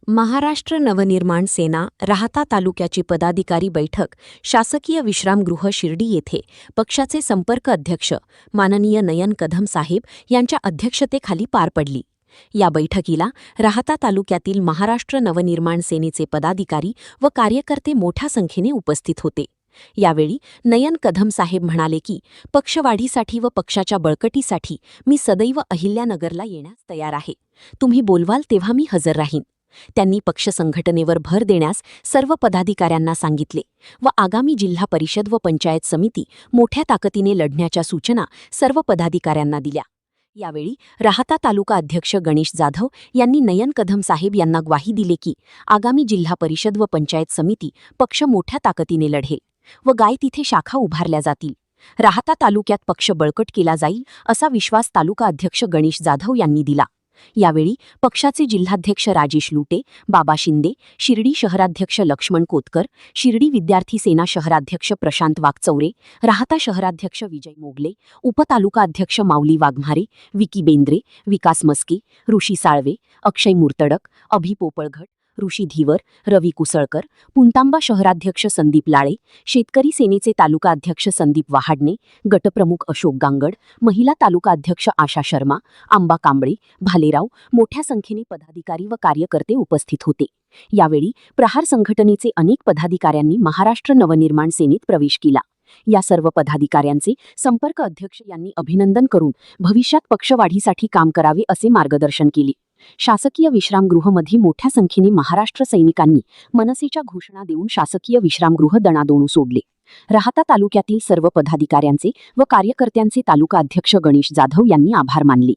महाराष्ट्र नवनिर्माण सेना राहाता तालुक्याची पदाधिकारी बैठक शासकीय विश्रामगृह शिर्डी येथे पक्षाचे संपर्क अध्यक्ष माननीय नयन कदम साहेब यांच्या अध्यक्षतेखाली पार पडली। या बैठकीला राहाता तालुक्यातील महाराष्ट्र नवनिर्माण सेनेचे पदाधिकारी व कार्यकर्ते मोठ्या संख्येने उपस्थित होते। यावेळी नयन कदम साहेब म्हणाले की पक्षवाढीसाठी व पक्षाच्या बळकटीसाठी मी सदैव अहिल्यानगरला येण्यास तयार आहे। तुम्ही बोलवाल तेव्हा मी हजर राहीन। त्यांनी पक्ष संघटनेवर भर देण्यास सर्व पदाधिकाऱ्यांना सांगितले व आगामी जिल्हा परिषद व पंचायत समिती मोठ्या ताकदीने लढण्याच्या सूचना सर्व पदाधिकाऱ्यांना दिल्या। यावेळी राहाता तालुका अध्यक्ष गणेश जाधव यांनी नयन कदम साहेब यांना ग्वाही दिली की आगामी जिल्हा परिषद व पंचायत समिती पक्ष मोठ्या ताकदीने लढेल व गाय तिथे शाखा उभारल्या जातील। राहाता तालुक्यात पक्ष बळकट केला जाईल असा विश्वास तालुका अध्यक्ष गणेश जाधव यांनी दिला। यावेळी पक्षाचे जिल्हाध्यक्ष राजेश लुटे, बाबा शिंदे, शिर्डी शहराध्यक्ष लक्ष्मण कोतकर, शिर्डी विद्यार्थी सेना शहराध्यक्ष प्रशांत वाघचौरे, राहाता शहराध्यक्ष विजय मोगले, उपतालुका अध्यक्ष माऊली वाघमारे, विकी बेंद्रे, विकास मस्के, ऋषी साळवे, अक्षय मुर्तडक, अभि पोपळघट, ऋषी धीवर, रवी कुसळकर, पुंतांबा शहराध्यक्ष संदीप लाळे, शेतकरी सेनेचे तालुका अध्यक्ष संदीप वहाडणे, गटप्रमुख अशोक गांगड, महिला तालुका अध्यक्ष आशा शर्मा, आंबा कांबळे, भालेराव मोठ्या संख्येने पदाधिकारी व कार्यकर्ते उपस्थित होते। यावेळी प्रहार संघटनेचे अनेक पदाधिकाऱ्यांनी महाराष्ट्र नवनिर्माण सेनेत प्रवेश केला। या सर्व पदाधिकाऱ्यांचे संपर्क अध्यक्ष यांनी अभिनंदन करून भविष्यात पक्षवाढीसाठी काम करावे असे मार्गदर्शन केले। शासकीय विश्रामगृहमध्ये मोठ्या संख्येने महाराष्ट्र सैनिकांनी मनसेच्या घोषणा देऊन शासकीय विश्रामगृह दणादोणू सोडले। राहाता तालुक्यातील सर्व पदाधिकाऱ्यांचे व कार्यकर्त्यांचे तालुका अध्यक्ष गणेश जाधव यांनी आभार मानले।